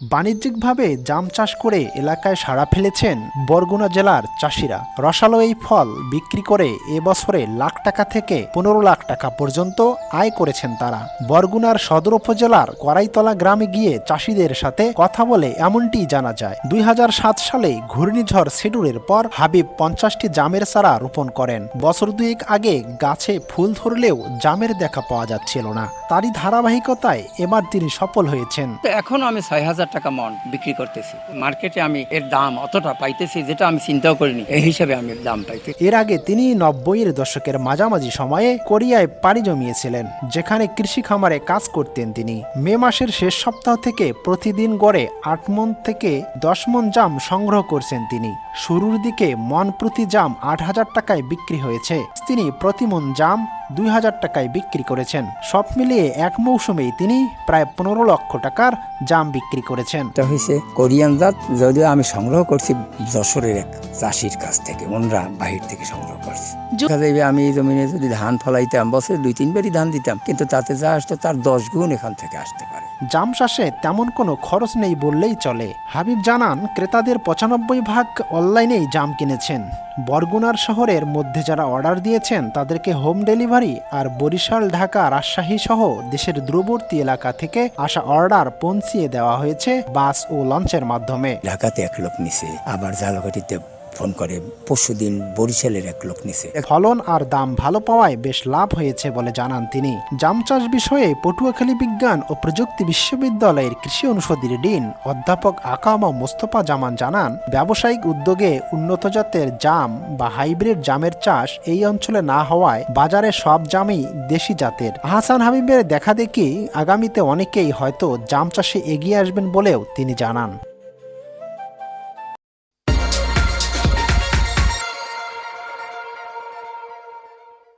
বাণিজ্যিকভাবে জাম চাষ করে এলাকায় সাড়া ফেলেছেন বরগুনা জেলার চাষিরা। রসালো এই ফল বিক্রি করে এবছরে লাখ টাকা থেকে 15 লাখ টাকা পর্যন্ত আয় করেছেন তারা। বরগুনার সদর উপজেলার করাইতলা গ্রামে গিয়ে চাষিদের সাথে কথা বলে এমনটি জানা যায়। 2007 সালে ঘূর্ণিঝড় সিডুরের পর হাবিব 50টি জামের চারা রোপণ করেন। বছর দুয়েক আগে গাছে ফুল ধরলেও জামের দেখা পাওয়া যাচ্ছিল না। তারই ধারাবাহিকতায় এবার তিনি সফল হয়েছেন। এখনো আমি 6,000 টাকা মন বিক্রি করতেছি। মার্কেটে আমি এর দাম অতটা পাইতেছি যেটা আমি চিন্তাও করিনি, এই হিসাবে আমি দাম পাইতেছি। এর আগে তিনি 90-এর দশকের মাঝামাঝি সময়ে কোরিয়ায় পাড়ি জমিয়েছিলেন, যেখানে কৃষি খামারে কাজ করতেন তিনি। মে মাসের শেষ সপ্তাহ থেকে প্রতিদিন গড়ে 8 মণ থেকে 10 মণ জাম সংগ্রহ করছেন তিনি। শুরুর দিকে মণ প্রতি জাম 8,000 টাকায় বিক্রি হয়েছে। তিনি প্রতি মণ জাম 2,000 টাকায় বিক্রি করেছেন। সব মিলিয়ে এক মৌসুমেই তিনি প্রায় 15 লক্ষ টাকার জাম বিক্রি করেছেন। এটা হয়েছে কোরিয়ান জাত, যদিও আমি সংগ্রহ করছি যশোরের এক চাষির কাছ থেকে, ওনরা বাহির থেকে সংগ্রহ করছি। আমি এই জমিনে যদি ধান ফলাইতাম, বছরে 2-3 বারই ধান দিতাম, কিন্তু তাতে যা আসতো তার 10 গুণ এখান থেকে আসতে পারে। জাম চাষে তেমন কোনো খরচ নেই বললেই চলে। হাবিব জানান, ক্রেতাদের 95% অনলাইনেই জাম কিনেছেন। বরগুনার শহরের মধ্যে যারা অর্ডার দিয়েছেন তাদেরকে হোম ডেলিভারি আর বরিশাল, ঢাকা, রাজশাহী সহ দেশের দূরবর্তী এলাকা থেকে আসা অর্ডার পৌঁছিয়ে দেওয়া হয়েছে বাস ও লঞ্চের মাধ্যমে। ঢাকাতে এক লোক নিছে, আবার ঝালকাঠিতে ফোন করে, পরশুদিন বরিশালের এক লোক নিছে। ফলন আর দাম ভালো পাওয়ায় বেশ লাভ হয়েছে বলে জানান তিনি। জাম চাষ বিষয়ে পটুয়াখালী বিজ্ঞান ও প্রযুক্তি বিশ্ববিদ্যালয়ের কৃষি অনুষদের ডিন অধ্যাপক আকামা মোস্তফা জামান জানান, ব্যবসায়িক উদ্যোগে উন্নত জাতের জাম বা হাইব্রিড জামের চাষ এই অঞ্চলে না হওয়ায় বাজারে সব জামই দেশি জাতের। আহসান হাবিবের দেখা দেখি আগামীতে অনেকেই হয়তো জাম চাষে এগিয়ে আসবেন বলেও তিনি জানান।